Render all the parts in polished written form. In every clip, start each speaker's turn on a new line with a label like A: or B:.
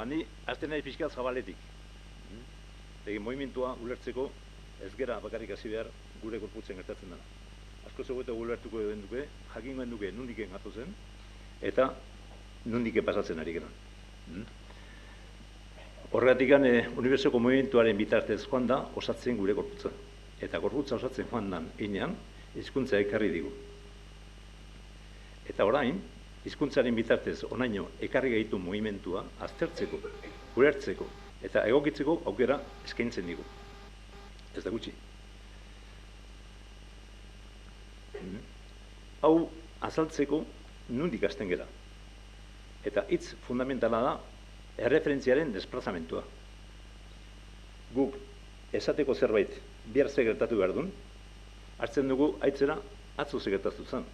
A: ni azten nahi pixka zabaletik. Egin movimentua ulertzeko ez gera bakarrik hasi behar gure gorputzen gertatzen dena. Asko zegoetan ulertuko den duke, jakin duke nundiken gatu zen, eta nundiken pasatzen ari geran. Horregatik unibertsoko movimentuaren bitartez joan da osatzen gure gorputza. Eta gorputza osatzen joan dan inean, hizkuntza ekarri digu. Eta orain, hizkuntzaren bitartez onaino ekarri gaitu movimentua aztertzeko, ulertzeko eta egokitzeko aukera eskaintzen digu. Ez da gutxi. Hau azaltzeko nundik hasten gera. Eta hitz fundamentala da erreferentziaren desplazamentua. Guk esateko zerbait bihar ze gertatu behar duen, hartzen dugu aitzera atzo ze gertatu zen.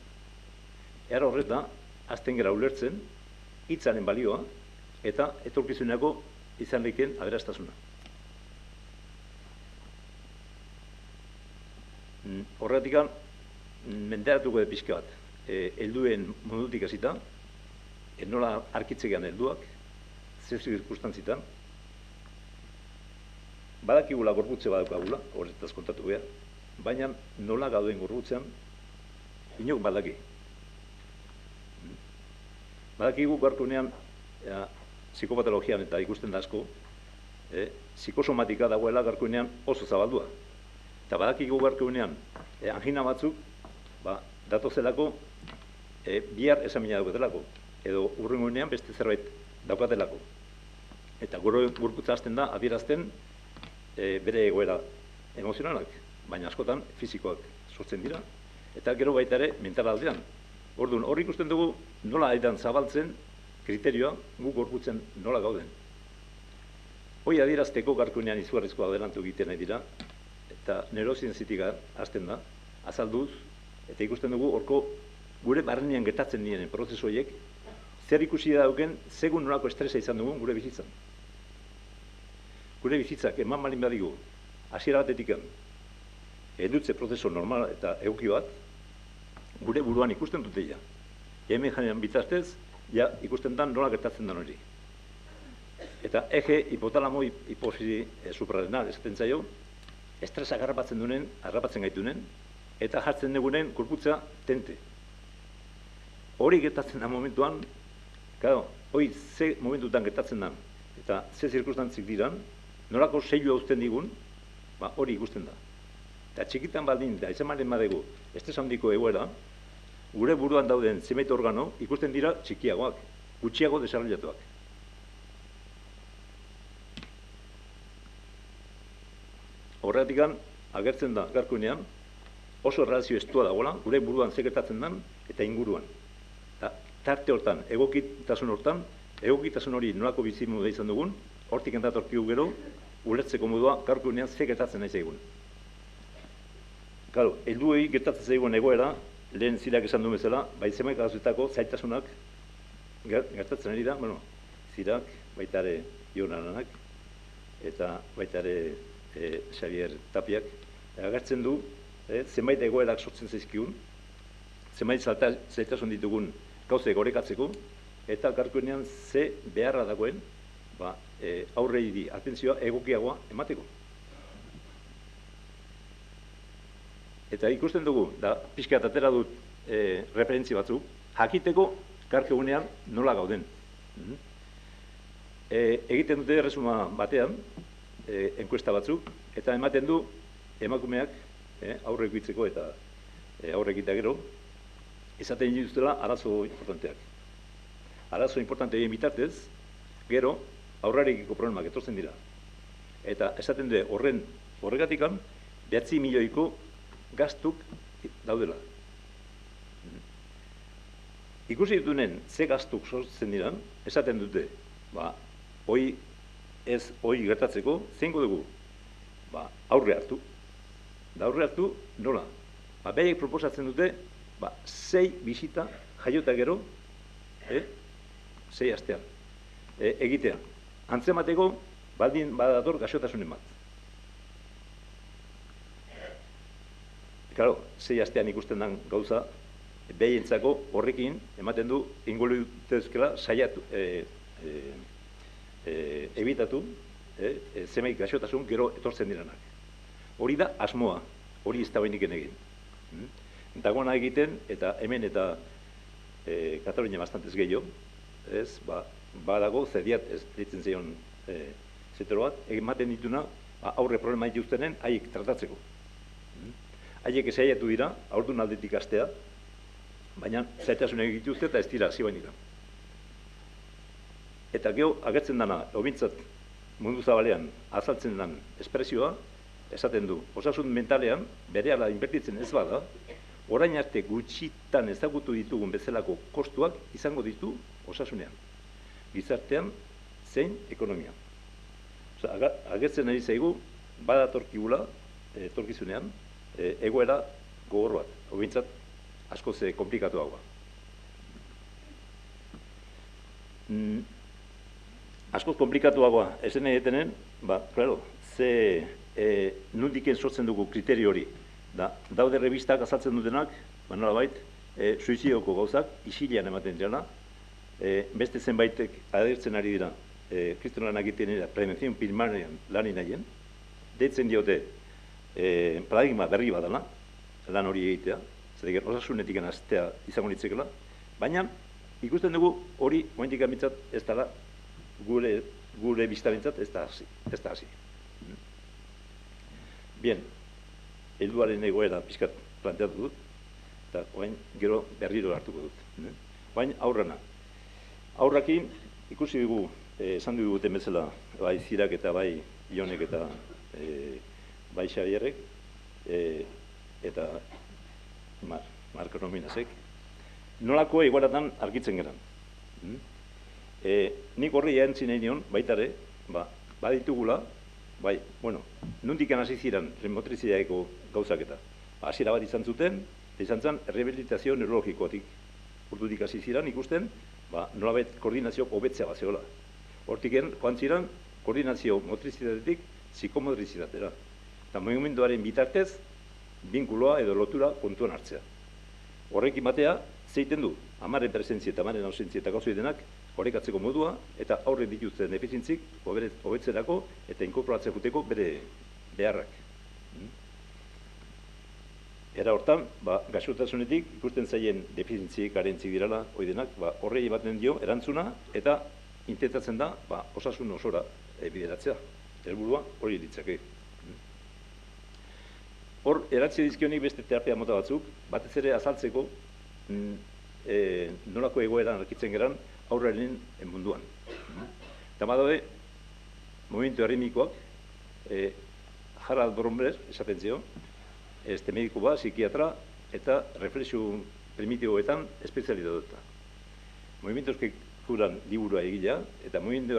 A: Era horreta, hasten gera ulertzen hitzaren balioa eta etorkizuneko izan leiken aberastasuna. Horregatik menderatuko de pixka bat. Helduen modutik hasita, nola arkitzegean helduak, zer zirkustantzietan, badakigula gorputze badakagula, horretaz kontatu behar, baina nola gauden gorputzean, inok badaki. Badakigu gaurkonean, psikopatologian eta ikusten da asko, psikosomatika dagoela gaurkonean oso zabaldua. Eta badakigu gaurkonean, angina batzuk, datozelako, bihar esamina daukatelako, edo urrengoenean beste zerbait daukatelako. Eta gorputza hasten da, adierazten bere egoera emozionalak, baina askotan fisikoak sortzen dira, eta gero baita ere mental aldean. Orduan, hor ikusten dugu nola aidan zabaltzen kriterioa gu gorputzen nola gauden. Hoi adierazteko gaurkoenean izugarrizko adelantu egiten nahi dira, eta neurozientziatik hasten da, azalduz, eta ikusten dugu horko gure barrenean gertatzen diren prozesu horiek, zer ikusi dauken, segun nolako estresa izan dugun gure bizitzan. Gure bizitzak eman malin badigu, hasiera batetik edutze prozesu normal eta egoki bat, gure buruan ikusten dute ja. Hemen janean bitartez, ja ikusten da nola gertatzen den hori. Eta eje hipotalamo hipofisi suprarrenal esaten zaio, estresa harrapatzen gaitunen, eta jartzen dugunen gorputza tente. Hori gertatzen da momentuan, hori ze momentutan gertatzen da, eta ze zirkustantzik diran, nolako seilua uzten digun, hori ikusten da. Eta txikitan baldin, da izan malen badegu, estres handiko egoera, gure buruan dauden zenbait organo ikusten dira txikiagoak, gutxiago desarrollatuak. Horregatik agertzen da gaurkoenean oso erlazio estua dagoela, gure buruan ze gertatzen den eta inguruan. Tarte hortan, egokitasun hori nolako bizimodua izan dugun, hortik datorkigu gero, ulertzeko modua gaurkoenean ze gertatzen nahi zaigun. Claro, helduei gertatzen zaigun egoera, lehen zirak esan duen bezala, zenbait gauzetako zaitasunak gertatzen ari da, zirak, baita ere Jon Aranak, eta baita ere Xavier Tapiak, agertzen du, zenbait egoerak sortzen zaizkigun, zenbait zaitasun ditugun gauze gorekatzeko, eta gaurkoenean ze beharra dagoen, aurrei di atentzioa egokiagoa emateko. Eta ikusten dugu, da pixka atera dut referentzi batzuk, jakiteko gaurkoenean nola gauden. Egiten dute resuma batean, enkuesta batzuk, eta ematen du emakumeak aurre egitzeko eta aurre egitea gero, izaten dituztela arazo importanteak. Arazo importanteak bitartez, gero aurrarekiko problemak etortzen dira. Eta esaten dute horregatikan 9 milioiko gastuk daudela. Ikusi ditunen ze gastuk sortzen diran, esaten dute, hoi gertatzeko, zeingo dugu, aurre hartu. Da aurre hartu, nola? Behaiek proposatzen dute, 6 bisita jaiota gero, 6 astean, egitea. Antzemateko, baldin badator gaixotasunen bat. Claro, 6 astean ikusten den gauza, behaientzako horrekin ematen du ingolutezkela saiatu, ebitatu, zenbait gaixotasun gero etortzen direnak. Hori da asmoa, hori ez da behinik egin. Dagoena egiten, eta hemen eta Katalunia bastantez gehiago, badago zerdiat ez ditzen zion zetero bat, ematen dituna aurre problema dituztenen haiek tratatzeko. Haiek esaiatu dira, aurdun aldetik astea, baina zaitasun egituzte eta ez dira zibainik. Eta geho, agertzen dana, obintzat mundu zabalean azaltzen den espresioa, esaten du, osasun mentalean, berehala inbertitzen ez bada, orain arte gutxitan ezagutu ditugun bezalako kostuak izango ditu osasunean, gizartean zein ekonomia. Agertzen ari zaigu, badatorkigula, etorkizunean, egoera gogor bat, obintzat askoz komplikatuagoa. Askoz komplikatuagoa esen egitenen, klaro, nundiken sortzen dugu kriterio hori. Daude revistak azaltzen dutenak, nolabait, suizidioko gauzak, isilean ematen dira, beste zenbaitek adertzen ari dira, kriston lan egiten dira, prevenzion primarioan lan inahien, deitzen diote paradigma berri badala, lan hori egitea, zerek osasunetik aztea izango nitzekela, baina ikusten dugu hori momentik amintzat ez dara gure biztarentzat ez da hasi. Bien, helduaren egoera pixkat planteatu dut, eta orain gero berriro hartuko dut. Baina aurrana. Aurrakin ikusi dugu, esan dugu guten bezala, bai Zirak eta bai Ionek eta bai Xabierrek, eta Marko Nominazek, nolako egoeratan argitzen geran. Nik horri erantzin nahi nion, baitare, baditugula, bai, nundikan hasi ziren remotrizidaeko gauzak eta. Hasiera bat izan zuten, izan zen rehabilitazio neurologikoatik. Urdutik hasi ziren ikusten, nolabait koordinazio hobetzea bat zehola. Hortiken, joan ziren, koordinazio motrizidatetik psikomotrizidatera. Eta mugimenduaren bitartez, binkuloa edo lotura kontuan hartzea. Horrekin batea, zeiten du, amaren presentzia eta amaren ausentzia eta gauzo denak, horrekatzeko modua, eta aurren dituzten efizintzik, hobetzerako eta inkorporatzea juteko bere beharrak. Era hortan, gaixotasunetik ikusten zaien defizintzik, karentzik dirala, hori denak, horrei baten dio erantzuna, eta intentatzen da, osasun osora bideratzea. Helburua hori ditzake. Hor, eratzi dizkionik beste terapia mota batzuk, batez ere azaltzeko nolako egoeran arkitzen geran aurraren munduan. Eta badaude, momentu errimikoak, Harald Bromberg, esaten zio, mediku bat, psikiatra, eta reflexio primitiboetan espezialitatea. Movimentos que curan liburua egilea, eta movimentu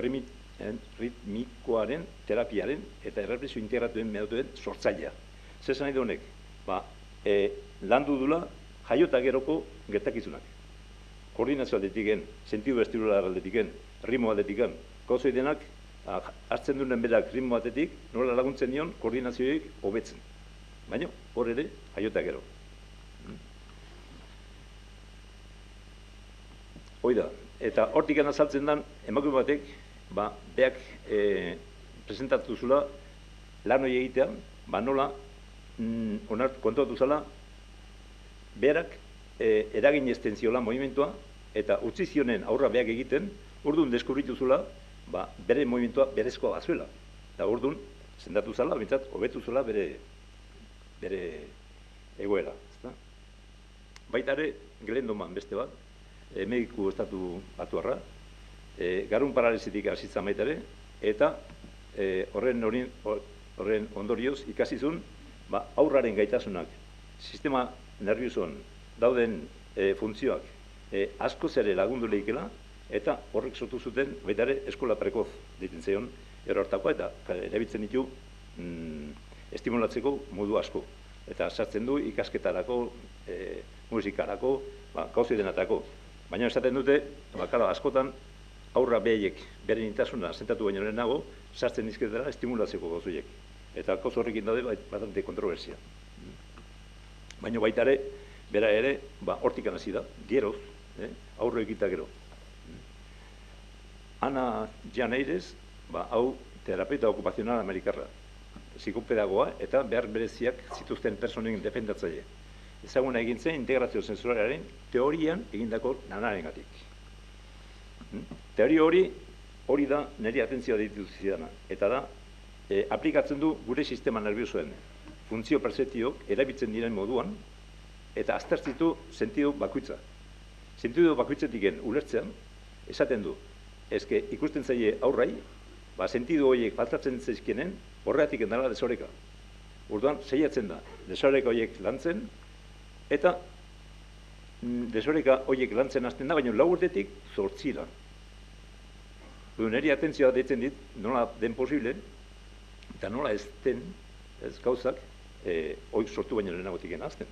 A: ritmikoaren, terapiaren, eta erreflexio integratuen metoduen sortzailea. Zesan nahi da honek, landu dula jaiota geroko gertakizunak. Koordinazio aldetiken, sentidu vestibular aldetiken, ritmo aldetiken, gauzoi denak, hartzen duen berak ritmo batetik, nola laguntzen dion koordinazioik hobetzen. Baina, hor ere, jaiota gero. Hoi da, eta hortik azaltzen den, emakume batek, beak presentatu zula, lan hori egitea, nola, kontuatu zala, berak eragin estentziola movimentua, eta utzi zionen aurra beak egiten, orduan deskubritu zula, bere movimentua berezkoa bazuela. Eta orduan, sendatu zala, bintzat, hobetu zula bere egoera. Baita ere, Glendoman beste bat, mediku estatu batuarra, garun paralisitik hasitzen baita ere, eta horren ondorioz ikasizun, aurraren gaitasunak, sistema nerviosoan dauden funtzioak askoz ere lagundu lehikela, eta horrek sortu zuten, baita ere, eskola prekoz ditzen zeion, erortakoa, eta erabiltzen ditu estimulatzeko modu asko. Eta sartzen du ikasketarako, musikarako, gauzi denatako. Baina esaten dute, askotan, aurra behaiek beren intasuna sentatu baino lehenago, sartzen dizketara estimulatzeko gauzoiek. Eta gauzo horrekin daude bastante kontroversia. Baina baita ere, bera ere, hortikan hasi da, geroz, aurre egita gero. Ana Janeirez, hau terapeuta okupazional amerikarra, psikopedagoa eta behar bereziak zituzten personen defendatzaile. Ezaguna egin zen integrazio sensorialaren teorian egindako lanarengatik. Teoria hori da niri atentzioa deitu zidana, eta da, aplikatzen du gure sistema nerviosoen funtzio pertzeptiok erabiltzen diren moduan, eta aztertzitu sentidu bakoitza. Sentidu bakoitzetiken ulertzean, esaten du, eske ikusten zaie aurrai, sentidu horiek faltatzen zaizkienen, horregatik endala desoreka. Orduan, saiatzen da, desoreka horiek lantzen, eta desoreka horiek lantzen hasten da, baina 4 urtetik 8 da. Neri atentzioa deitzen dit, nola den posible, eta nola ez den, ez gauzak, horiek sortu baino lehenagotik genazten.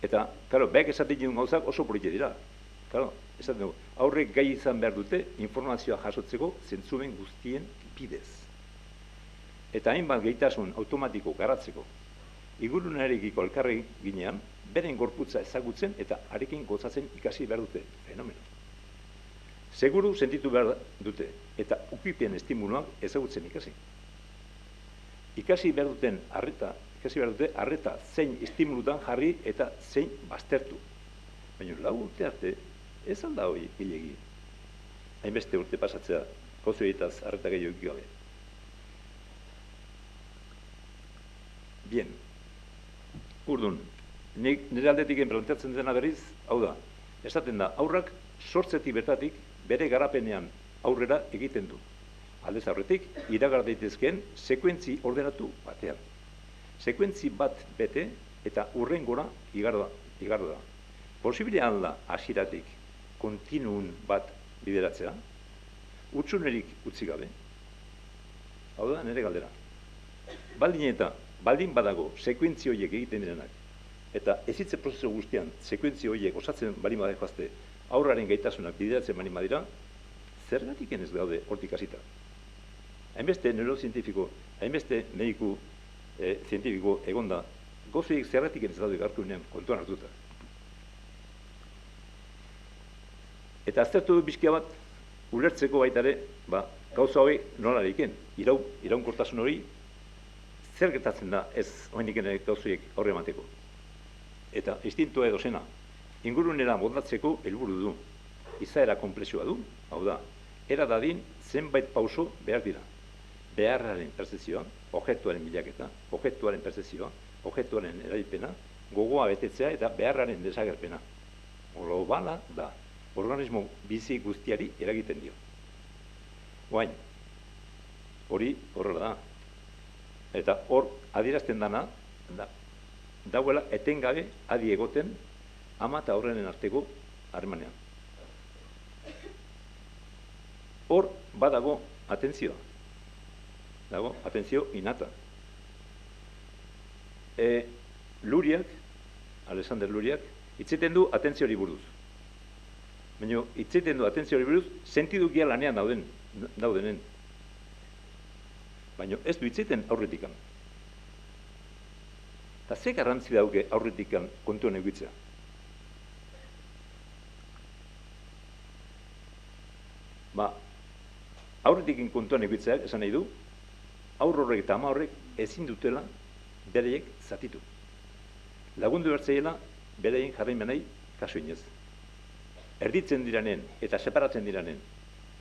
A: Eta, karo, behak esaten duen gauzak oso polite dira. Karo, esaten dugu, aurrek gai izan behar dute informazioa jasotzeko zentzumen guztien bidez. Eta hainbat gaitasun automatiko garatzeko, ingurunarekiko elkarri ginean, beren gorputza ezagutzen eta arekin gozatzen ikasi behar dute, fenomeno. Seguru sentitu behar dute, eta ukipien estimuloak ezagutzen ikasi. Ikasi behar dute arreta zein estimulutan jarri eta zein baztertu. Baina 4 urte arte, ez alda hori gilegi. Hainbeste urte pasatzea, gozoietaz arreta gehiago gabe. Bien. Urdun, nire aldetik planteatzen dena berriz, hau da, esaten da, aurrak sortzetik bertatik bere garapenean aurrera egiten du. Aldez aurretik, iragar daitezkeen sekuentzi ordenatu batean. Sekuentzi bat bete eta hurrengora igardo da. Posibilea da hasieratik kontinuun bat bideratzea, utzunerik utzi gabe. Hau da, nire galdera. Baldin badago sekuentzi horiek egiten direnak, eta ezitze prozesu guztian sekuentzi horiek osatzen bali badeko aurraren gaitasunak bideratzen bali badira, zergatik ez daude hortik hasita. Hainbeste neurozientifiko, hainbeste mediku zientifiko egonda, gozoiek zergatik ez daude garkunean kontuan hartuta. Eta aztertu du bizkia bat, ulertzeko baita ere, gauza hori nola leiken, iraunkortasun hori, zer gertatzen da ez oenik ere gauzoiek aurre emateko. Eta instintua edo zena, ingurunera moldatzeko helburu du, izaera konplexua du, hau da, era dadin zenbait pauso behar dira. Beharraren perzezioa, objektuaren bilaketa, objektuaren perzezioa, objektuaren erailpena, gogoa betetzea eta beharraren desagerpena. Globala da, organismo bizi guztiari eragiten dio. Oain, hori horrela da. Eta hor adierazten dana, dauela etengabe adi egoten ama eta horrenen arteko harremanean. Hor badago atentzioa. Dago, atentzio inata. Luriak, Alexander Luriak, hitzeten du atentziori buruz. Baina hitzeten du atentziori buruz, sentidukia lanean daudenen. Baina ez du hitzeten aurretikan. Eta ze garrantzi dauke aurretikan kontuan egitzea? Aurretikin kontuan egitzeak esan nahi du, aur horrek eta ama horrek ezin dutela bereiek zatitu. Lagundu bertzeiela bereien jarraimenei kasu inez. Erditzen diranen eta separatzen diranen,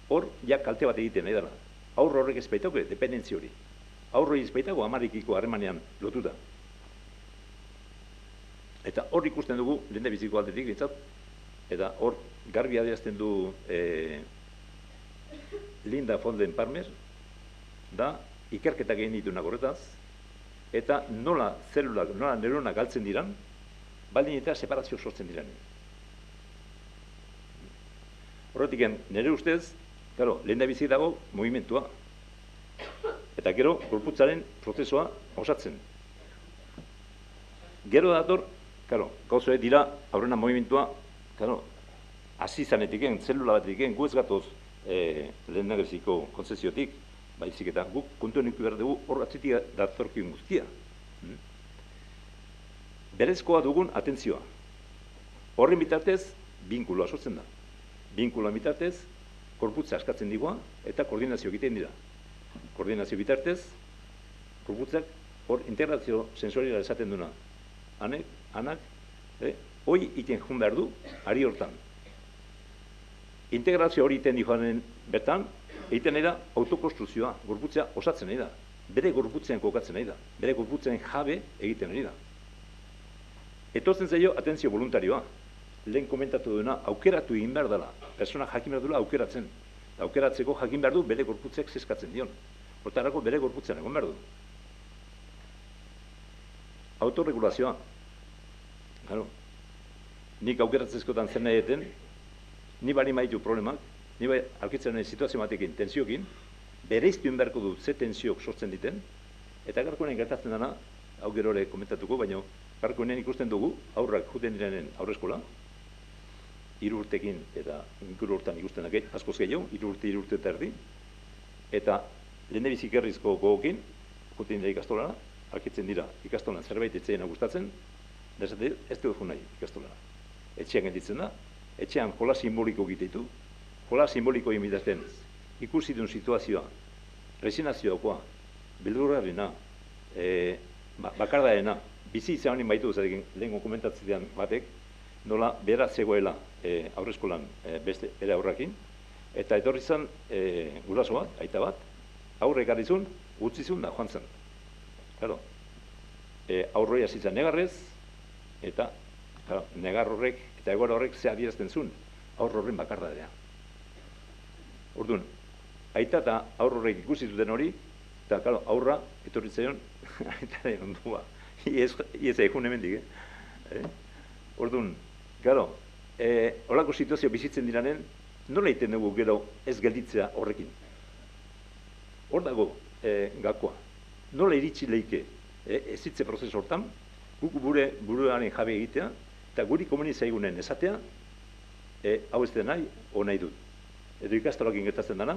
A: hor ja kalte bat egiten nahi dela. Aur horrek ez baitauke dependentzi hori. Aurroi ez baitago amarikiko harremanean lotuta. Eta hor ikusten dugu, lehen biziko aldetik bintzat, eta hor garbi adierazten du Linda Folden Palmer, da ikerketak egin ditunak horretaz, eta nola zelulak, nola neuronak galtzen diran, baldin eta separazio sortzen diran. Horretik, nire ustez, lehen da bizi dago movimentua. Eta gero, gorputzaren prozesua osatzen. Gero dator, gauzoet dira, aurrena movimentua, hasi zanetiken, zelula batetiken, gu ez gatoz lehen nageziko konzeziotik, baizik eta guk kontuenik behar dugu hor atzitik datorkion guztia. Berezkoa dugun atentzioa. Horren bitartez, binkuloa sortzen da. Binkuloa bitartez, korputza askatzen digua eta koordinazio egiten dira. Koordinazio bitartez, korputzak hor integrazio sensoriala esaten duna. Anak, hoi iten joan behar du, ari hortan. Integrazio hori iten dihoanen bertan, egiten nahi da autokonstruzioa, gorputzea osatzen nahi da. Bere gorputzean kokatzen nahi da. Bere gorputzen jabe egiten nahi da. Etortzen zaio atentzio voluntarioa. Lehen komentatu duena, aukeratu egin behar dela. Persona jakin behar duela aukeratzen. Aukeratzeko jakin behar du bere gorputzek zeskatzen dion. Hortarako bere gorputzean egon behar du. Autorregulazioa. Claro. Nik aukeratzezkotan zer nahi eten, ni bali maitu problemak, ni bai aurkitzen nahi situazio batekin, tensiokin, bereiztu inberko du ze tensiok sortzen diten, eta garkoenen gertatzen dena, hau gero ere komentatuko, baina garkoenen ikusten dugu, aurrak juten direnen aurreskola, 3 urtekin eta inguru hortan ikusten dakit, askoz gehiago, 3 urte eta erdi, eta lehen bizikerrizko gogokin, juten dira ikastolara, arkitzen dira ikastolan zerbait etxeena gustatzen, ez dut nahi ikastolara. Etxean gelditzen da, etxean jola simboliko egiteitu, jola simboliko imitaten ikusi duen situazioa, resinazioakoa, beldurrarena, bakardaena, bizi izan honin baitu zarekin lehen komentatzen batek, nola bera zegoela aurreskolan beste ere aurrakin, eta etorri zen guraso bat, aita bat, aurre ekarrizun, utzizun da joan zen. Claro, aurroi hasitzen negarrez, eta negar horrek eta egoera horrek ze adierazten zuen aur horren bakardadea. Orduan, aita eta aur horrek ikusi zuten hori, eta aurra etorri zaion aitaren ondua. Iez egun hemendik, Orduan, horako situazio bizitzen diranen, nola egiten dugu gero ez gelditzea horrekin? Hor dago gakoa. Nola iritsi leike ezitze prozesu hortan, guk buruaren jabe egitea, eta guri komunizaigunen esatea, hau ez den nahi, o nahi dut. Edo ikastolakin gertatzen dana,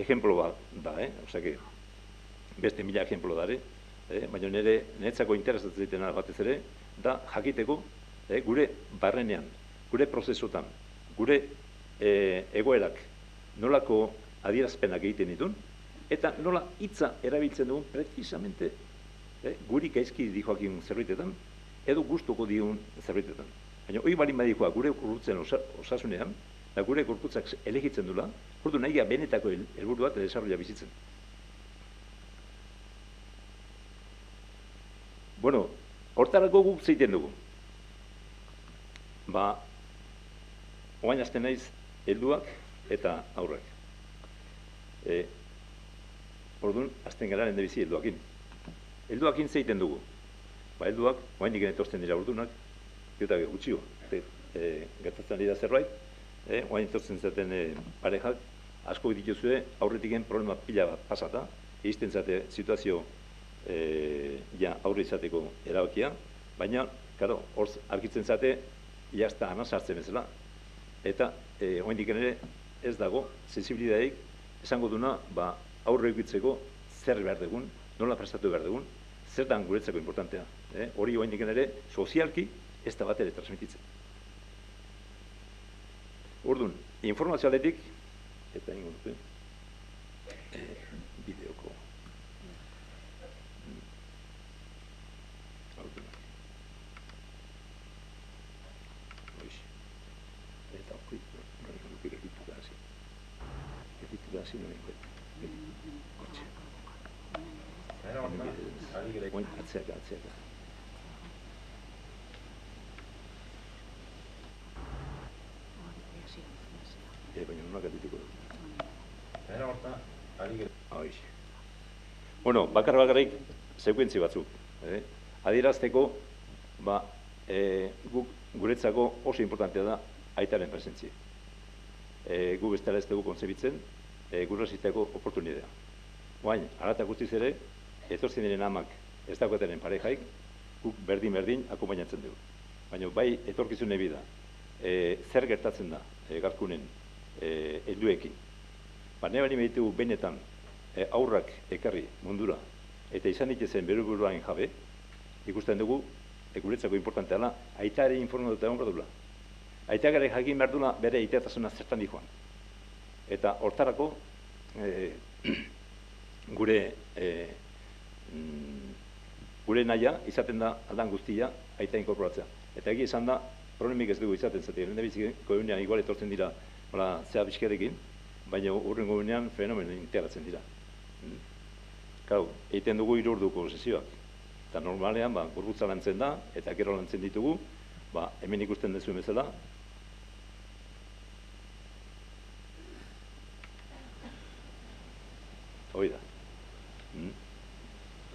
A: ejemplo bat da, osake, beste 1000 ejemplo dare, baina niretzako interesatzen ditena batez ere, da jakiteko gure barrenean, gure prozesutan, gure egoerak nolako adierazpenak egiten ditun, eta nola hitza erabiltzen dugun precisamente guri gaizki dijoakin zerbaitetan, edo gustuko digun zerbaitetan. Baina hori balin badikoa gure gorputzen osasunean, eta gure gorputzak elegitzen dula, ordu nahi benetako helburu bat desarrolla bizitzen. Bueno, hortarako guk zeiten dugu. Oain azten naiz helduak eta aurrak. Orduan, azten gara lehen bizi helduakin. Helduakin zeiten dugu. Helduak, oain diken etortzen dira ordunak, eta gutxio, gertatzen dira zerbait, oain etortzen zaten parejak, asko dituzue aurretiken problema pila bat pasata, egiten zate situazio aurre izateko erabakia, baina, hor argitzen zate, jazta ana sartzen bezala. Eta, oain diken ere, ez dago, sensibilidadeik, esango duna, aurre egitzeko zer behar dugun, nola prestatu behar dugun, zertan guretzako importantea. Hori oain diken ere, sozialki, ez da bat ere transmititzen. Orduan, informazio aldetik, eta ingo dute, bideoko. Eta hori, gelditu da hasi. Gelditu da hasi, nire kotxe. Atzeaka. Baina nonak atituko dut. Bueno, bakarrik sekuentzi batzuk. Adierazteko, guretzako oso importantea da aitaren presentzia. Gu bestela ez dugu kontzebitzen, gurrasiteko oportunidea. Baina, aratak guztiz ere, etortzen diren amak ez dagoetaren parejaik, guk berdin akompainatzen dugu. Baina bai etorkizune bida, zer gertatzen da garkunen helduekin. Nire bali meditugu benetan aurrak ekarri mundura, eta izan ditezen bere buruaren jabe, ikusten dugu, guretzako importantea dela, aita ere informatuta egon behar dula. Aitak ere jakin behar dula bere aitatasuna zertan dijoan. Eta hortarako, gure nahia izaten da aldan guztia aita inkorporatzea. Eta egia izan da, problemik ez dugu izaten zaten. Lehendabiziko egunean igual etortzen dira zea bizkerekin, baina urrengo egunean fenomeno integratzen dira. Kau, egiten dugu 3 orduko sesioak. Eta normalean, gorputza lantzen da, eta gero lantzen ditugu, hemen ikusten dezuen bezala. Hoi da.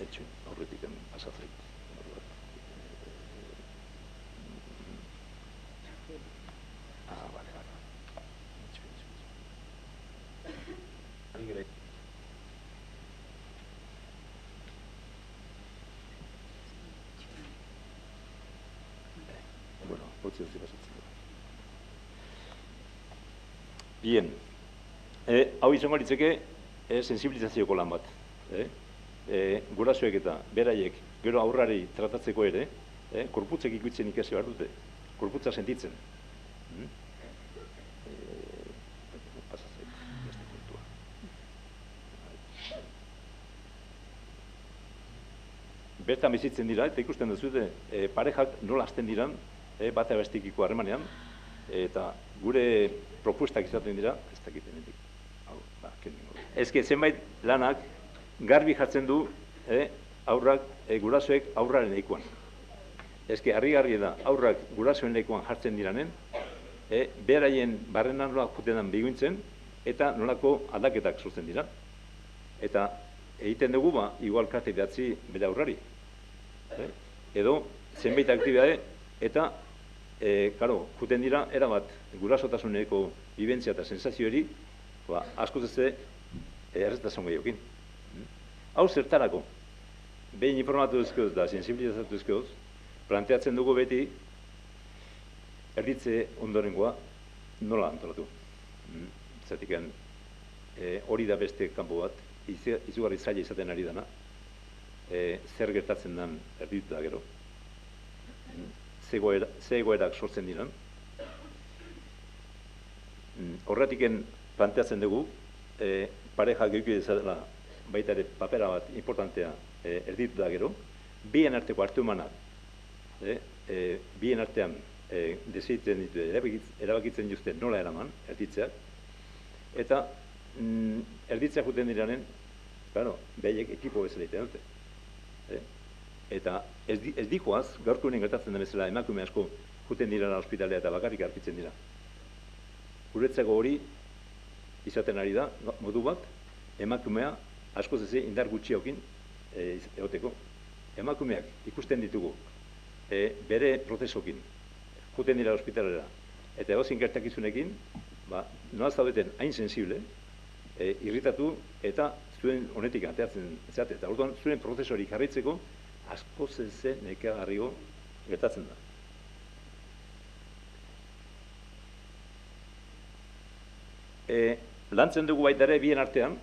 A: Etxo, horretik pasatzeit. Bale. Bueno, potser si pasatzen. Bien. Hau izango litzeke sensibilizazioko lan bat. Gurasoek eta beraiek gero aurrari tratatzeko ere, korputzek ikutzen ikasi behar dute, korputza sentitzen. Bertan bizitzen dira, eta ikusten duzute, parejak nola hasten diran, bata bestikiko harremanean, eta gure propuestak izaten dira, ez dakitenetik. Ezke, zenbait lanak garbi jartzen du aurrak, gurasoek aurraren lekuan. Ezke, harrigarria da, aurrak gurasoen lekuan jartzen diranen, beraien barrenan nola jutenan biguintzen, eta nolako aldaketak sortzen dira. Eta egiten dugu, igual karte behatzi bere aurrari. Edo, zenbait aktibidade, eta, juten dira, erabat, gurasotasuneko bibentzia eta sensazioari, askoz ez erretasun gehiokin. Hau zertarako, behin informatu duzkoz eta sensibilizatu duzkoz, planteatzen dugu beti erditze ondorengoa nola antolatu. Zatikan, hori da beste kanpo bat, izugarri zaila izaten ari dana, zer gertatzen den erditu da gero, ze egoerak sortzen diran. Horretiken planteatzen dugu, pareja gehiago dezala baita ere papera bat importantea erditu da gero, bien arteko hartumanak, bien artean deseitzen ditu, erabakitzen juzte nola eraman, erditzeak, eta erditzeak juten diranen, behiek ekipo bezala egiten dute. Eta ez dijoaz, gaurko honen gertatzen den bezala emakume asko juten dirana ospitalea eta bakarrik arkitzen dira. Guretzako hori izaten ari da, modu bat, emakumea askoz ez indar gutxiokin egoteko. Emakumeak ikusten ditugu bere prozesokin, juten dira ospitalera, eta egozin gertakizunekin, nola zaudeten hain sensible, irritatu eta zuen honetik ateatzen zate. Eta orduan, zuen prozesori jarraitzeko, askoz ez nekagarrigo gertatzen da. Lantzen dugu baita ere bien artean,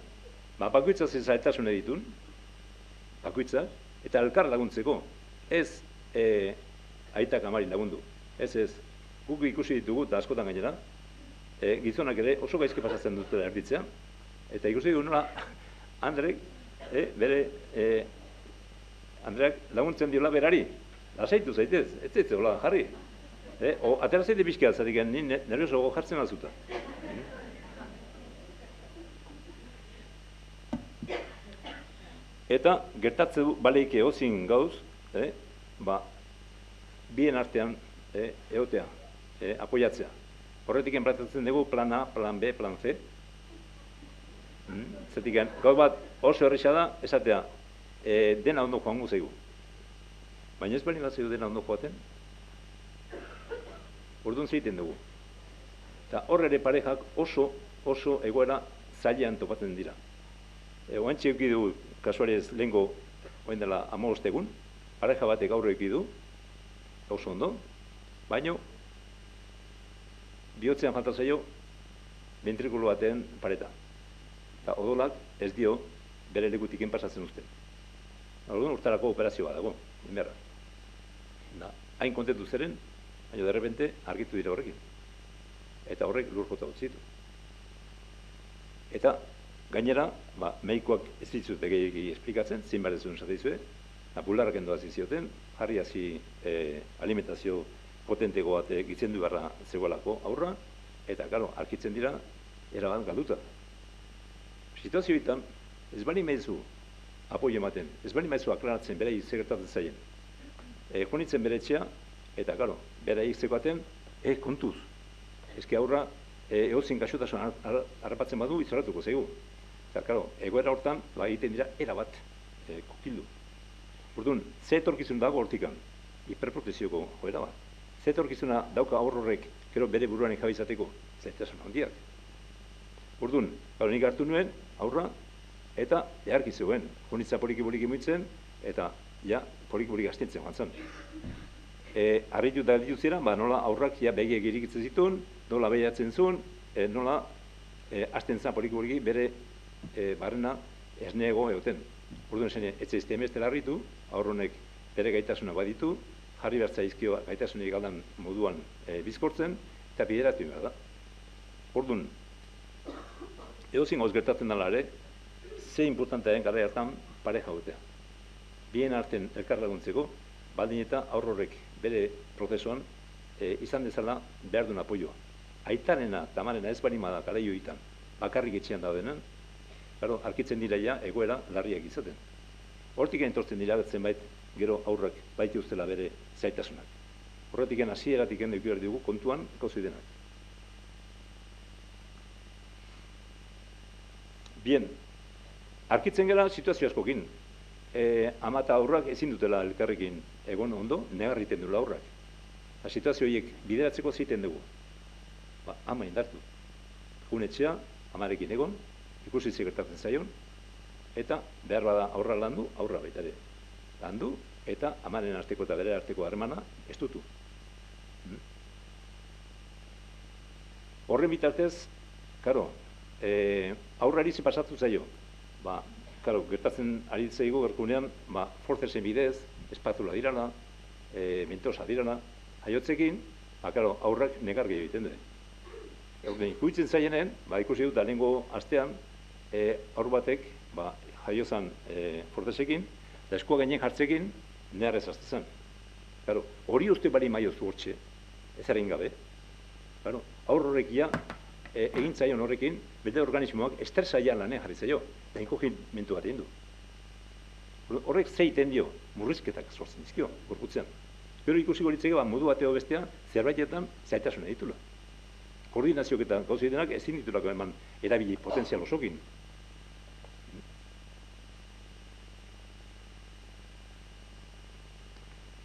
A: bakoitza zailtasune ditun, bakoitza, eta elkar laguntzeko, ez aitak amari lagundu, ez, guk ikusi ditugu eta askotan gainera, gizonak ere oso gaizke pasatzen dutela erditzea, eta ikusi dugu nola, Andrek, Andreak laguntzen diola berari, lasaitu zaitez, ez zaitze hola jarri, atera zaite pixka, zatik nien nervioso jartzen azuta. Eta gertatze du baleike hozin gauz, bien artean egotea, apoiatzea. Horretik enpratatzen dugu plan A, plan B, plan C. Zetik gau bat oso horretxa da, esatea, dena ondo joango zaigu. Baina ez bali bat zaigu dena ondo joaten, orduan zeiten dugu. Eta horre ere parejak oso egoera zailean topatzen dira. Oantxe eukidu, kasuarez lehenko, oen dela 15 egun, pareja batek aurre eukidu, oso ondo, baino, bihotzean falta zaio, ventrikulo batean pareta. Eta odolak ez dio bere lekutiken pasatzen uzten. Orduan urtarako operazioa dago, inberra. Hain kontentu zeren, baina derrepente argitu dira horrekin. Eta horrek lur jota utzi ditu. Eta gainera, medikoak ez dituzte gehiagi esplikatzen, zein barezun zatizue, bularrak endoaz izioten, jarri hasi alimentazio potentego bat gizendu barra zegoelako aurra, eta, karo, arkitzen dira, erabat galduta. Situazio bitan, ez bali maizu apoio ematen, ez bali maizu aklaratzen berai segertatzen zaien. Jonitzen bere etxea, eta, karo, berai zekoaten, kontuz. Ezki aurra, egozin gaxotasun harrapatzen badu, izoratuko zeigu. Eta, karo, egoera hortan, egiten dira, erabat kokildu. Orduan, ze etorkizun dago hortikan, hiperprotezioko joera bat. Ze etorkizuna dauka aurrorrek, gero bere buruan ikabizateko, zaitasun handiak. Orduan, nik hartu nuen, aurra, eta beharki zegoen, jonitza poliki-poliki muitzen, eta ja, poliki-poliki astintzen joan zen. Arritu da dituzera, nola aurrak ja begiak irikitzen zituen, nola behiatzen zuen, nola hasten zen poliki-poliki bere barrena esneego egoten. Orduan zen, etxe izte emestela harritu, aurronek bere gaitasuna baditu, jarri bertzaizkio gaitasunik galdan moduan bizkortzen, eta bideratu behar da. Orduan, edozin gauz gertatzen dela ere, ze importantearen gara hartan pareja gutea. Bien arten elkar laguntzeko, baldin eta aurrorek bere prozesuan izan dezala behar duen apoioa. Aitarena, tamarena ez barima da garaio itan, bakarrik etxean daudenen, arkitzen dira ja egoera larriak izaten. Hortik entortzen dira zenbait gero aurrak baiti ustela bere zaitasunak. Horretik hasieratik eduki behar dugu kontuan gauzi denak. Bien, arkitzen gara situazio askokin. Ama eta aurrak ezin dutela elkarrekin egon ondo, negarriten dula aurrak. Situazio horiek bideratzeko zeiten dugu. Ama indartu. Junetxea, amarekin egon, ikusi gertatzen zaion, eta behar bada aurra landu, aurra baita ere. Landu, eta amaren arteko eta bere arteko harremana ez dutu. Horren bitartez, karo, aurrari ze pasatu zaio. Karo, gertatzen ari zaigo gerkunean, forzesen bidez, espazula dirala, mentosa dirala, jaiotzekin, karo, aurrak negar gehiago egiten du. Ikuitzen zaienen, ikusi dut, lehengo astean, aur batek, jaiozan fortesekin, eta eskua gainen jartzekin, neharrez aztezen. Hori uste bali maiozu hortxe, ez erain gabe. Aur horrekia, egin zaion horrekin, bete organismoak estresaian lanean jarri zaio, eta inkogimentu bat egin du. Horrek zeiten dio, murrizketak sortzen dizkio, gorputzean. Gero ikusi goritzeko, modu bateo bestea, zerbaitetan zaitasuna ditula. Koordinazioak eta gauzi denak ezin ditulako eman erabili potentzial osokin.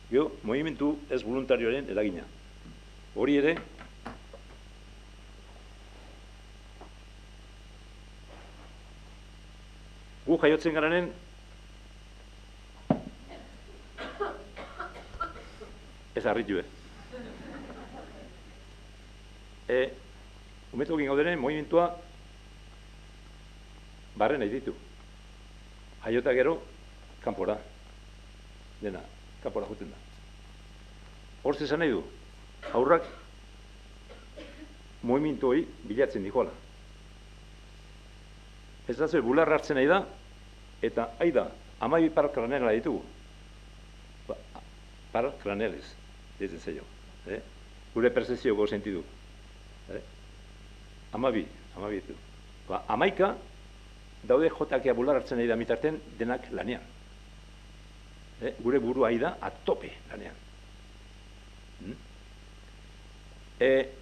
A: Gero, movimentu ez voluntarioaren eragina. Hori ere, gu jaiotzen garanen, ez harritu Umetokin gaudenen, movimentua barren nahi ditu. Jaiota gero, kanpora. Dena, kanpora juten da. Hortz esan nahi du, aurrak movimentu hori bilatzen dikoala. Ez da zuen, bularra hartzen nahi da, eta hai da, amabi parakranela ditugu. Parakranelez, ditzen zailo. Gure percepzioko sentidu. Amabi ditu. Amaika, daude jotakea bular hartzen nahi da mitarten denak lanean. Gure burua da atope lanean.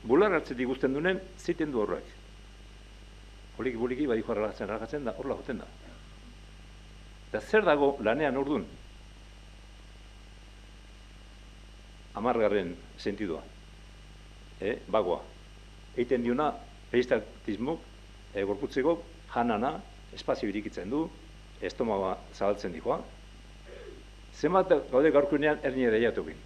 A: Bular hartzetik guzten dunen, ziten du aurrak. Poliki-poliki, badiko harragatzen da, horla joten da. Eta zer dago lanean ordun? Amargarren sentidua. Bagoa. Eiten diuna, peristaltismok, gorputzeko, janana, espazio irikitzen du, estomagoa zabaltzen dikoa. Zenbat gaude gaurkunean ernie deiatukin.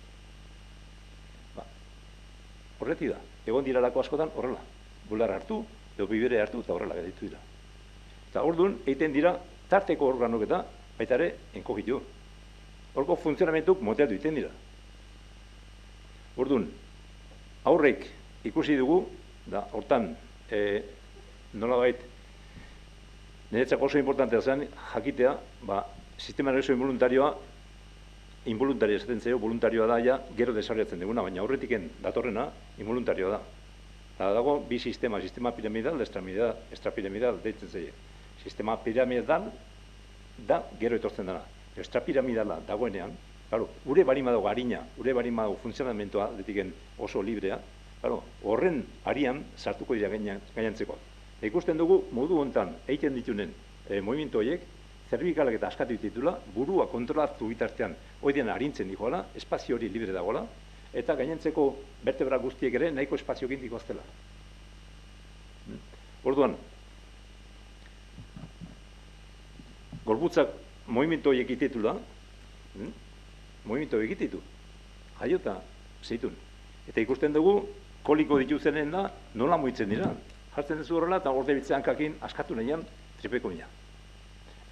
A: Horreti da, egon diralako askotan horrela. Bular hartu, edo bibere hartu, eta horrela geditu dira. Eta orduan, eiten dira, tarteko organok eta baita ere, enkogitu. Horko funtzionamentuk moteldu iten dira. Orduan, aurrek ikusi dugu, da, hortan, nolabait, niretzako oso importantea zen, jakitea, sistema nervioso involuntarioa esaten zaio, voluntarioa da, ja, gero desarrollatzen duguna, baina aurretiken datorrena, involuntarioa da. Eta dago, bi sistema piramidal, extrapiramidal, deitzen zaie. Sistema piramidal da, gero etortzen dena. Extrapiramidala dagoenean, ure barima dago harina, ure barima dago funtzionamentoa, detiken oso librea, horren arian sartuko dira gainantzekoak. Ikusten dugu, modu hontan, egiten ditunen movimentu horiek, zerbikalak eta askatu ditutula, burua kontrolatu bitartean, hori harintzen dihoala, espazio hori libre dagoela, eta gainantzeko vertebra guztiek ere nahiko espazioekin dikoaztela. Orduan, gorputzak movimentu horiek egititula, movimentu horiek egititu, jaiota zeitun. Eta ikusten dugu, koliko dituzenen da, nola moitzen dira. Jartzen duzu horrela, eta orde bitzean kakin askatu nahian tripeko mina.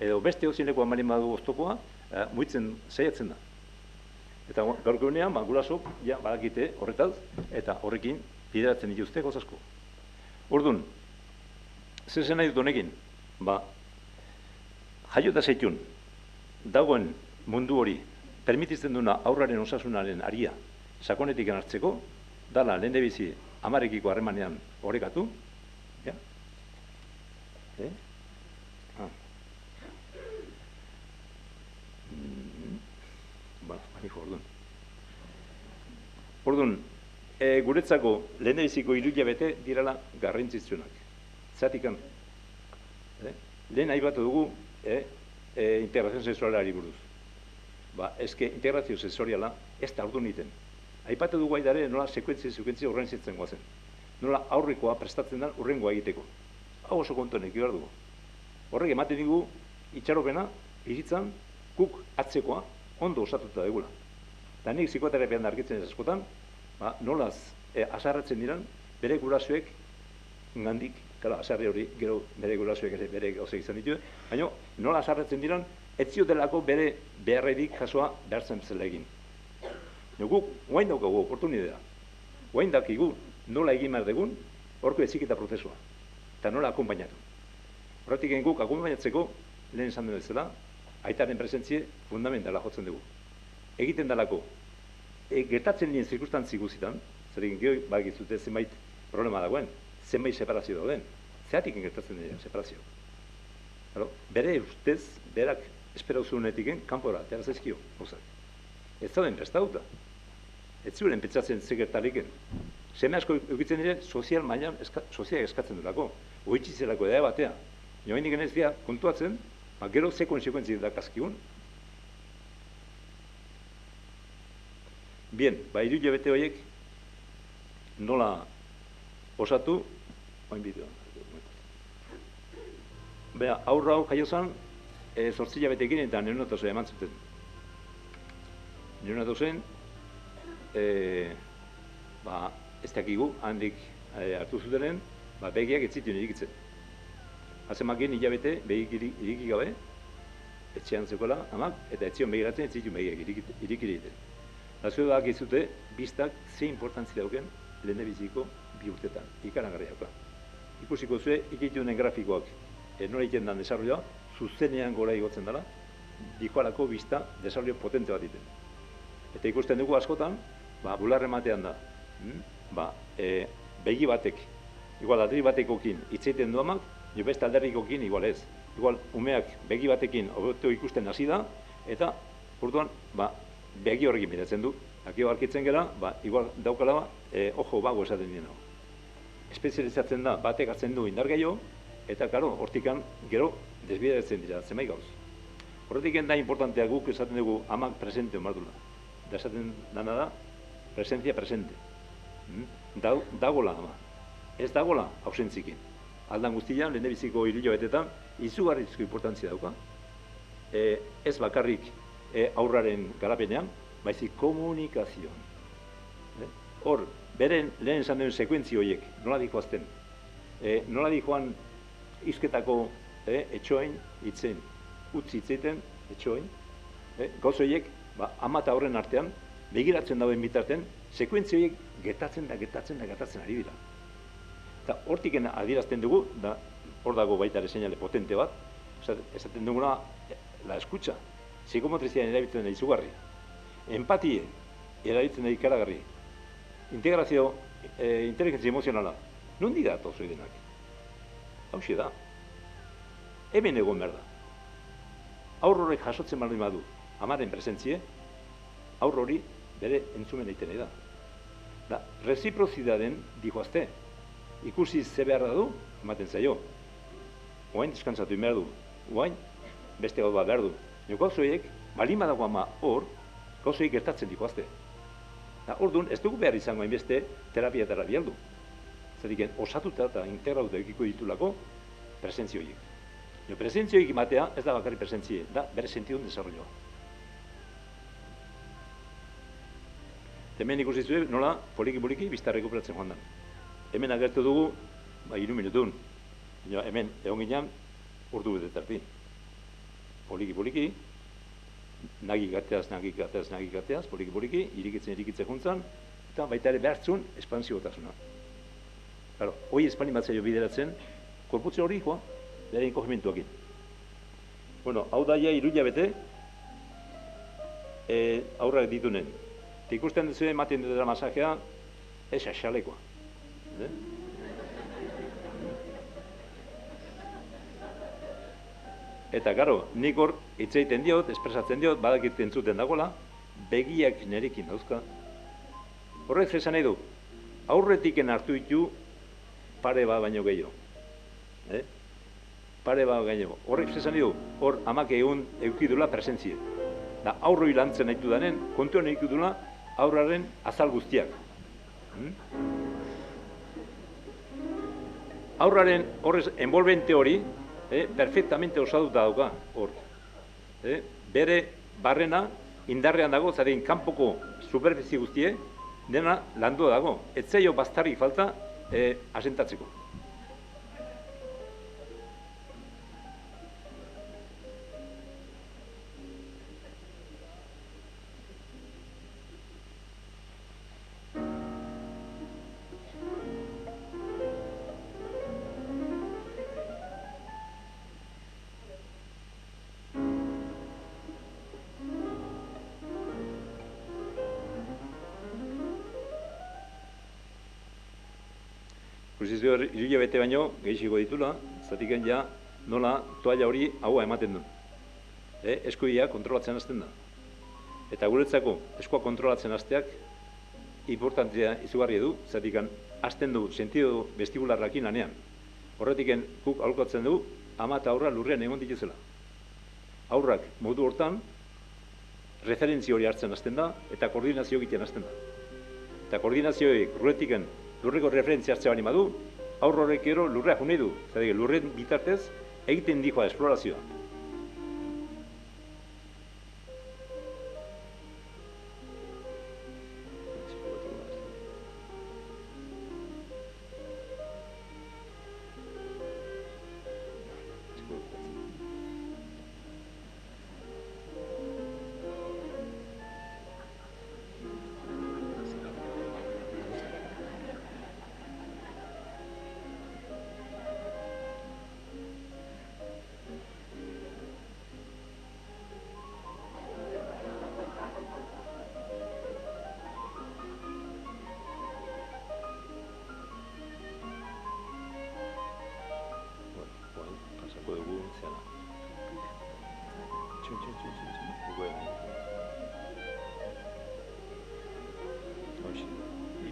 A: Edo beste hozinekoa marin badu oztopoa, moitzen saiatzen da. Eta gaurko egunean, gurasok, badakite horretaz, eta horrekin bideratzen dituzte gozasko. Orduan, zer zen nahi dut honekin? Jaiota zeitun, dagoen mundu hori, permititzen duna aurraren osasunaren aria sakonetik hartzeko, dala lehendebizi 10ekiko harremanean horrekatu, Orduan, guretzako lehendabiziko 3 hilabete dirala garrantzitsuenak. Zatikan, lehen aipatu dugu integrazio sensorialari buruz. Eske integrazio sensoriala ez da orduan iten. Aipatu dugu aidare nola sekuentzia organizatzen goazen. Nola aurrekoa prestatzen den urrengoa egiteko. Hau oso kontuan eki behar dugu. Horrek ematen dugu itxaropena, bizitzan, guk atzekoa ondo osatuta dugula. Eta nik psikoterapian argitzen ez askotan, nolaz asarratzen diran bere gurasoek gandik, asarri hori gero bere gurasoek ere bere gauza izan ditu, baina nola asarratzen diran ez ziotelako bere beharredik jasoa behartzen zela egin. Guk, guain daukagu oportunidea. Guain dakigu nola egin behar dugun, horko eziketa prozesua. Eta nola akompainatu. Horretik guk akompainatzeko, lehen esan duen bezala, aitaren presentzie fundamentala jotzen dugu. Egiten dalako, gertatzen dien zirkustantzi guzitan, zer egin geho, bagizute zenbait problema dagoen, zenbait separazio dauden, zeatik gertatzen dira separazio. Bere ustez, berak esperauzunetik kanpora, atera zaizkio, gauzak. Ez zauden prestatuta. Ez zuen pentsatzen zegertariken. Seme asko eukitzen dire, sozial mailan, sozial eskatzen durako. Oitzizelako eda batea. Joa indik genez dira kontuatzen, gero ze konsekuentzi dakazkigun. Bien, 3 hilabete horiek nola osatu, oin bideo. Aurra hau jaiozan, 8 hilabetekin eta neonatosa eman zuten. Neonatosen, ez dakigu, handik hartu zutenen, begiak ez zituen irikitzen. Hazemakien hilabete, begik iriki gabe, etxean zekoela, amak, eta etzion begiratzen ez zituen begiak irikiriten. Lazio da gizute, biztak ze importantzi dauken lehendabiziko 2 urtetan, ikaragarriak. Ikusiko zue, ikitunen grafikoak nola egiten den desarrolloa, zuzenean gora igotzen dela, dikoalako bizta desarrollo potente bat iten. Eta ikusten dugu askotan, bularre ematean da, begi batek, igual adri batekokin hitzeiten du amak, jo beste alderrikokin igual ez. Igual umeak begi batekin hobeto ikusten hasi da, eta orduan, begi horrekin biratzen du. Akio arkitzen gera, igual daukala, ojo bago esaten dien hau. Espezializatzen da, batek hartzen du indar gehiago, eta, karo, hortikan gero desbideratzen dira, zenbait gauz. Horretik da importantea guk esaten dugu amak presente omardula. Da esaten dana da, presentzia presente. Dagola ama. Ez dagola ausentzikin. Aldan guztian, lehendabiziko 3 hilabetetan, izugarrizko importantzia dauka. Ez bakarrik aurraren garapenean, baizik komunikazioan. Hor, beren lehen esan duen sekuentzi horiek, nola dikoazten. Nola dikoan izketako etxoen, itzen, utzi itzeiten, etxoen, gauz horiek ama eta horren artean, begiratzen dauen bitarten, sekuentzioiek gertatzen ari dira. Eta hortik adierazten dugu, da hor dago baita ere seinale potente bat, esaten duguna, la escucha, psikomotrizian erabiltzen da izugarri, empatie erabiltzen da ikaragarri, integrazio, inteligentzia emozionala, nondik datoz hori denak? Hauxe da. Hemen egon behar da. Aur horrek jasotzen baldin badu, amaren presentzie, aur hori bere entzumen egiten da. Da, reziprozidaden dihoazte, ikusi ze beharra du, ematen zaio. Oain deskantzatu behar du, oain beste gauz bat behar du. Gauzoiek, balin badago ama hor, gauzoiek gertatzen dihoazte. Orduan, ez dugu behar izango hainbeste terapia aldu. Zerdiken, osatuta eta integrauta ekiko ditulako presentzioiek. Presentzioik matea ez da bakarri presentzie, da bere sentidun desarrolloa. Hemen ikusi zuen nola poliki-poliki bizta rekuperatzen joan den. Hemen agertu dugu 3 minutun. Hemen egon ginean urdu betetarti. Poliki-poliki, nagikateaz, poliki-poliki, irikitzen juntzan, eta baita ere behartzun espansiotasuna. Hoi espani batzaio bideratzen, korputze hori joa, bere inkogimentuakin. Hau da ja 3 hilabete aurrak ditunen. Eta ikusten duzu ematen dutera masajea, ez axalekoa. Eta, garo, nik hor hitzeiten diot, espresatzen diot, badakit entzuten dagoela, begiak nerekin dauzka. Horrek esan nahi du, aurretiken hartu ditu pare bat baino gehiago. Pare bat gehiago. Horrek esan nahi du, hor amak egun eukidula presentzie. Da, aurroi lantzen nahi danen, kontuan nahi dula aurraren azal guztiak. Aurraren horrez envolvente hori, perfectamente osatuta dauka hor. Bere barrena indarrean dago, zarein kanpoko superfizie guztie, dena landua dago. Ez zaio bastarrik falta asentatzeko. Kusizio 3 hilabete baino gehiago ditula, zatiken ja nola toalla hori haua ematen du. Eskuia kontrolatzen hasten da. Eta guretzako eskua kontrolatzen hasteak importantzia izugarria du, zatikan hasten du sentido vestibularrakin lanean. Horretiken guk aholkatzen dugu ama eta aurra lurrean egon dituzela. Aurrak modu hortan referentzia hori hartzen hasten da eta koordinazio egiten hasten da. Eta koordinazioek lurreko referentzia hartzea bani badu, aur horrek ero lurrea jo nahi du. Zerdik, lurren bitartez egiten dihoa esplorazioa.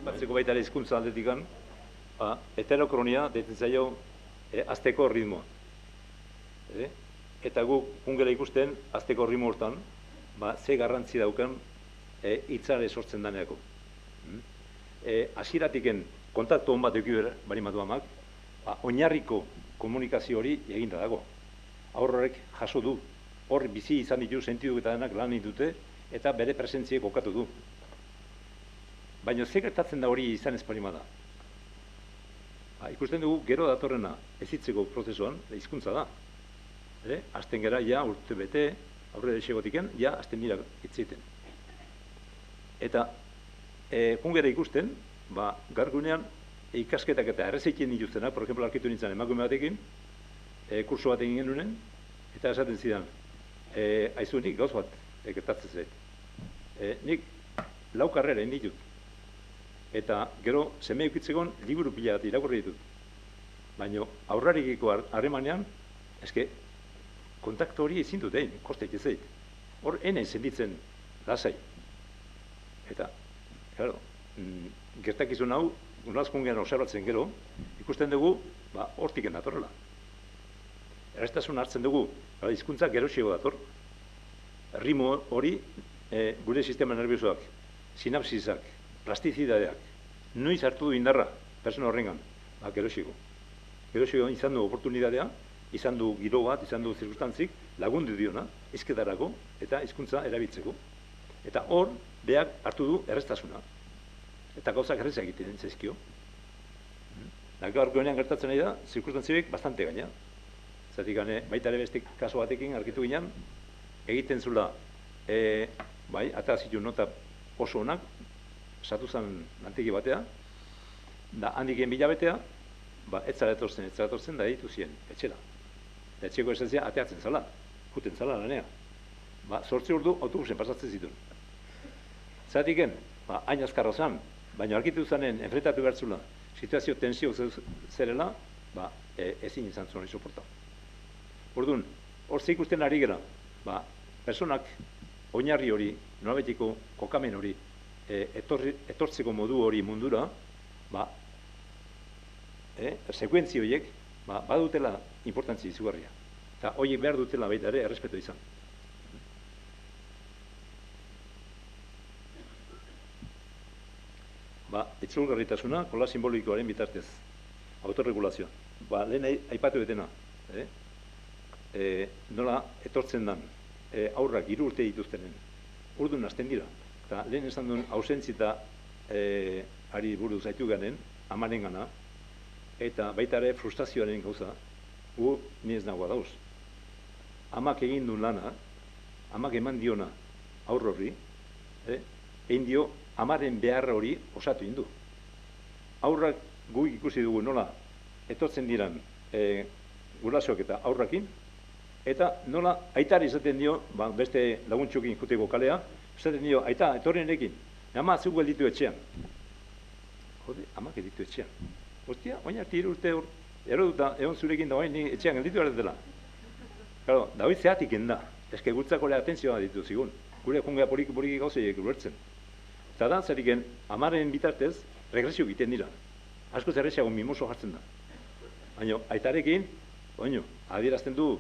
A: Batzeko baita ere hizkuntza aldetikan, heterokronia deitzen zaio azteko ritmoa. Eta guk ungela ikusten azteko ritmo hortan, ze garrantzi daukan hitzare sortzen daneako. Hasieratiken kontaktu hon bat eduki bari matu amak, oinarriko komunikazio hori eginda dago. Aurrorek jaso du, hor bizi izan ditu sentidu eta denak lan ditute, eta bere presentziek okatu du. Baina ze gertatzen da hori izan espalima da. Ikusten dugu gero datorrena ezitzeko prozesuan, hizkuntza da. Azten gara, ja urte bete, aurre desegotiken, ja azten dira hitzeiten. Eta kungera ikusten, gargunean ikasketak eta errezekien dituztenak, por ejemplo, arkitu nintzen emakume batekin, kurso bat egin genuen, eta esaten zidan, aizu nik gauz bat gertatzen zait. Nik lau karrera egin ditut. Eta gero seme eukitzekon liburu pila bat irakurri ditut. Baina aurrarikiko harremanean, eske, kontaktu hori ezin dut egin, koste egin hor ene zenditzen lasai. Eta, claro, gertakizun hau, unazkungean observatzen gero, ikusten dugu, hortik datorrela. Erreztasun hartzen dugu, hizkuntza geroxego dator. Rimo hori, gure sistema nerviosoak, sinapsisak, plastizidadeak, noiz hartu du indarra, persona horrengan, geroxego. Geroxego izan du oportunidadea, izan du giro bat, izan du zirkustantzik, lagundu diona, izketarako eta hizkuntza erabiltzeko. Eta hor, beak hartu du erreztasuna. Eta gauzak erreza egiten zaizkio. Gaurkoenean gertatzen nahi da, zirkustantziek bastante gaina. Zatik baita ere beste kaso batekin argitu ginen, egiten zula, ata zitu nota oso onak, satu zen lantegi batea, da handiken bilabetea, ez zara etortzen, da ditu ziren, etxera. Eta etxeko esentzia ateatzen zala, juten zala lanea. 8 ordu autobusen pasatzen zituen. Zatiken, hain azkarra zen, baina argitu zanen, enfrentatu bertzula, situazio tensio zerela, ezin izan zuen soporta. Orduan, hor ikusten ari gara, personak oinarri hori, nolabetiko kokamen hori, etortzeko modu hori mundura, sekuentzi horiek, badutela importantzia izugarria. Eta horiek behar dutela baita ere errespeto izan. Itzulgarritasuna, kola simbolikoaren bitartez, autorregulazioa. Lehen aipatu betena, nola etortzen dan, aurrak 3 urte dituztenen, urdun hasten dira. Eta lehen esan duen ausentzita ari buruz zaitu ganen, amaren gana, eta baita ere frustrazioaren gauza, ni ez nagoa dauz. Amak egin duen lana, amak eman diona aurro horri, egin dio amaren beharra hori osatu indu. Aurrak guk ikusi dugu nola etortzen diran gurasoak eta aurrakin, eta nola aitari izaten dio, beste laguntxokin juteko kalea, izaten dio, aita, etorri nerekin, ama zuk gelditu etxean. Jode, amak gelditu etxean. Ostia, oin arti 3 urte hor, eroduta, egon zurekin da oin etxean gelditu behar dela. Claro, da hori zehatik enda, eske gutzako lea atentzioa ditu zigun, gure jungea poliki gauzeiek ulertzen. Eta da, zeriken, amaren bitartez, regresio egiten dira. Asko zerreziago mimoso jartzen da. Baina, aitarekin, adierazten du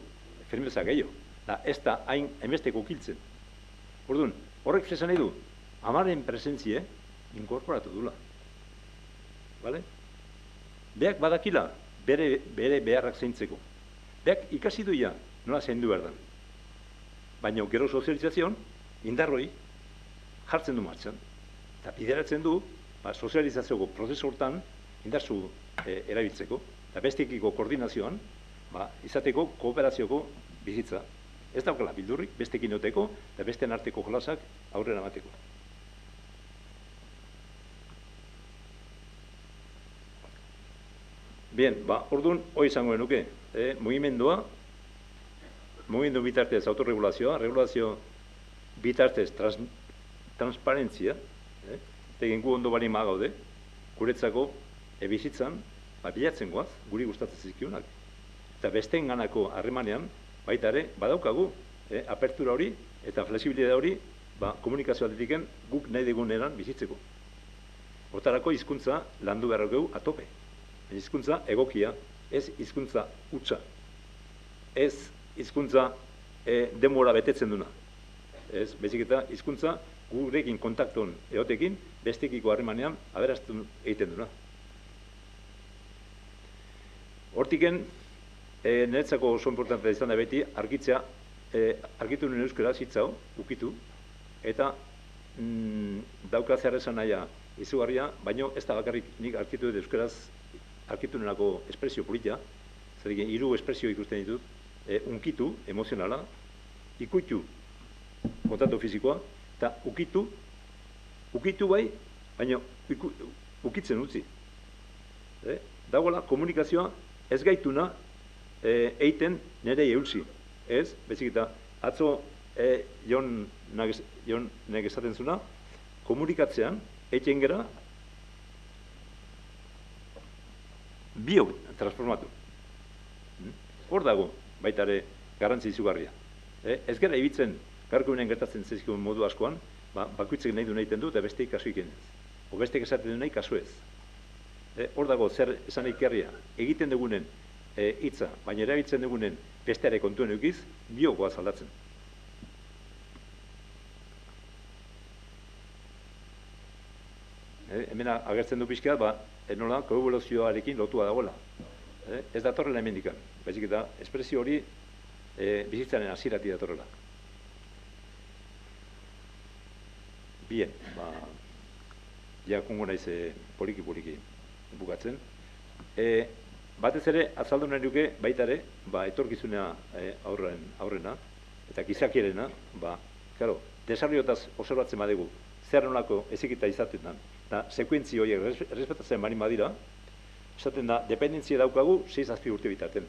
A: firmeza gehiago. Da, ez da hain emesteko kiltzen. Orduan, horrek zesan nahi du, amaren presentzie inkorporatu dula. Bale? Beak badakila bere beharrak zeintzeko. Beak ikasi duia nola zaindu behar dan. Baina, gero sozializazion, indarroi jartzen du martxan. Eta bideratzen du, sozializazioko prozesu hortan indarzu erabiltzeko, eta bestekiko koordinazioan, izateko kooperazioko bizitza. Ez daukala bildurrik, bestekin oteko, eta besteen arteko jolasak aurrera emateko. Bien, orduan, hori izango genuke, mugimendu bitartez autorregulazioa, regulazio bitartez transparentzia, egin gu ondo bali gaude, guretzako bizitzan, bilatzen goaz, guri gustatzen zizkionak. Eta besteen ganako harremanean, baita ere, badaukagu, apertura hori eta flexibilidade hori, komunikazio aldetiken guk nahi deguneran bizitzeko. Hortarako hizkuntza landu behar dugu atope. Hizkuntza egokia, ez hizkuntza hutsa. Ez hizkuntza denbora betetzen duna. Ez, bezik eta hizkuntza gurekin kontakton egotekin, bestekiko harremanean aberazten egiten duna. Hortiken, niretzako oso importantea izan da beti, argitu nuen euskaraz hitzau, ukitu, eta dauka zerrezan nahia izugarria, baino ez da bakarrik nik argitu dut euskaraz, argitu nuenako espresio politia, zerrik 3 espresio ikusten ditut, unkitu, emozionala, ikutu, kontaktu fizikoa, eta ukitu, ukitu bai, baina ukitzen utzi. Dagoela komunikazioa ez gaituna eiten nire eulsi. Ez, bezik eta atzo Jon nek esaten zuna, komunikatzean eiten gera bio transformatu. Hor dago baita ere garrantzi izugarria. Ez gara ibitzen gaurkoenean gertatzen zaizkigun modu askoan, bakoitzek nahi du nahiten du eta besteik kasu iken ez. O besteik esaten du nahi kasu ez. Hor dago zer esan ikerria, egiten dugunen hitza, baina erabiltzen dugunen besteare kontuen eukiz, biogoaz aldatzen. Hemen agertzen du pixka, nola, koevoluzioarekin lotua dagoela. Ez datorrela hemendikan, baizik eta espresio hori bizitzaren hasieratik datorrela. Bien, jakungo naiz poliki bukatzen. Batez ere, azaldu nahi duke, baita ere, etorkizunea aurrena, eta gizakierena, desarroiotaz observatzen badegu, zer nolako ezikita izaten da, eta sekuentzi horiek errespetatzen bani badira, esaten da, dependentzia daukagu 6-7 urte bitaten.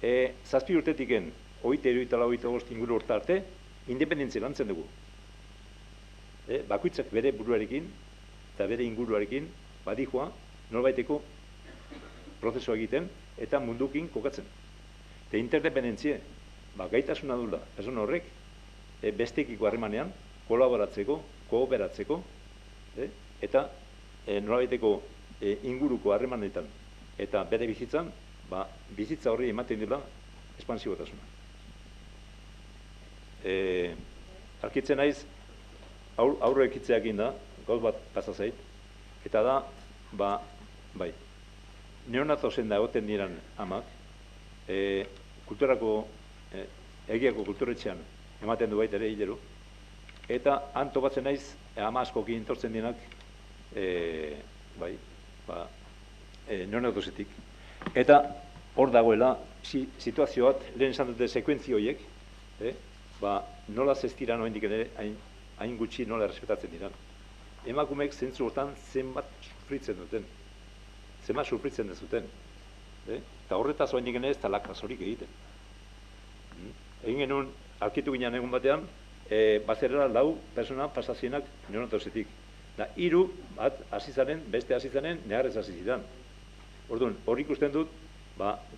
A: 7 urtetiken, 24-25 inguru urte arte, independentzia lantzen dugu. Bakoitzak bere buruarekin, eta bere inguruarekin, badikoa, nolbaiteko prozesua egiten, eta mundukin kokatzen. Eta interdependentzie, gaitasuna dula, pertsona horrek, bestekiko harremanean, kolaboratzeko, kooperatzeko, eta nolabaiteko inguruko harremanetan, eta bere bizitzan, bizitza horri ematen dela espansibotasuna. Arkitzen naiz, aurre ekitzeakin da, gauz bat pasa zait, eta da, neonatozen da egoten diran amak, kulturako, egiako kulturetxean ematen du baita ere hilero, eta han topatzen naiz, ama askokin tortzen dienak, neonatozetik. Eta hor dagoela, situazio bat, lehen esan dute sekuentzio horiek, nola zestira noendik ere, hain gutxi nola errespetatzen diran. Emakumeek zentzu hortan zenbat sufritzen duten, zenbat sufritzen dezuten. Eta horretaz oendik ere ez talak azorik egiten. Egin genuen, alkitu ginen egun batean, bazerera 4 persona pasazienak neonatozetik. Da, 3 bat azizaren, beste azizaren, neharrez azizidan. Orduan, hor ikusten dut,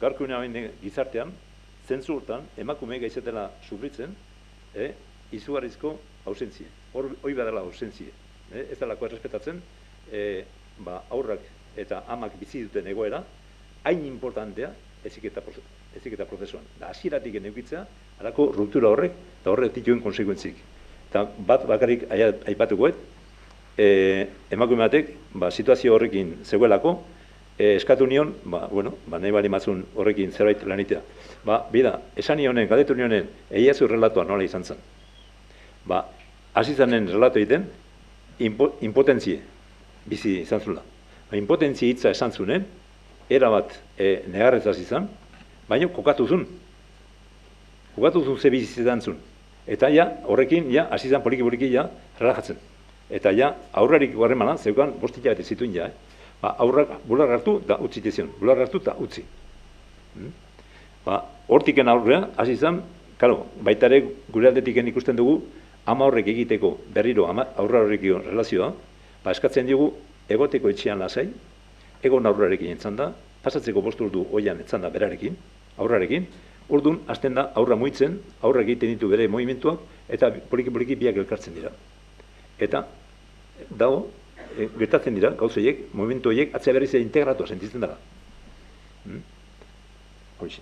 A: gaurkoena gizartean, zentzu hortan, emakumeek gaizetela sufritzen, izugarrizko ausentzie. Hoi badala ausentzie. Ez dalako errespetatzen, aurrak eta amak bizi duten egoera, hain importantea eziketa prozesuan. Da, hasieratik neukitzea, halako ruptura horrek, eta horrek dituen konsekuentzik. Eta bat bakarrik aipatukoet, emakume batek, situazio horrekin zegoelako, eskatu nion, nahi bali matzun horrekin zerbait lanitea. Bida, esan nionen, galdetu nionen, egiazu relatoa nola izan zen. Hasi zanen relato egiten, impotentzie bizi izan zula. Impotentzie hitza esan zunen, erabat negarrez hasi zan, baina kokatu zun. Kokatu zun ze bizi izan zun. Eta horrekin, hasi zan poliki-poliki relajatzen. Eta aurrarik harremana, zeukan, 5 hilabete zituen aurrak bular hartu eta utzi tezion. Bular hartu eta utzi. Hortiken aurrean, hasi zan, baita ere gure aldetiken ikusten dugu, ama horrek egiteko berriro aurra horrekio relazioa, eskatzen dugu egoteko etxean lasai, egon aurrarekin entzan da, pasatzeko 5 urte oian entzan da berarekin, aurrarekin, orduan hasten da aurra muitzen, aurra egiten ditu bere movimentuak, eta poliki-poliki biak elkartzen dira. Eta dago, gertatzen dira, gauzoiek, movimentu horiek, atzea berriz integratua sentitzen dara. Hoxe.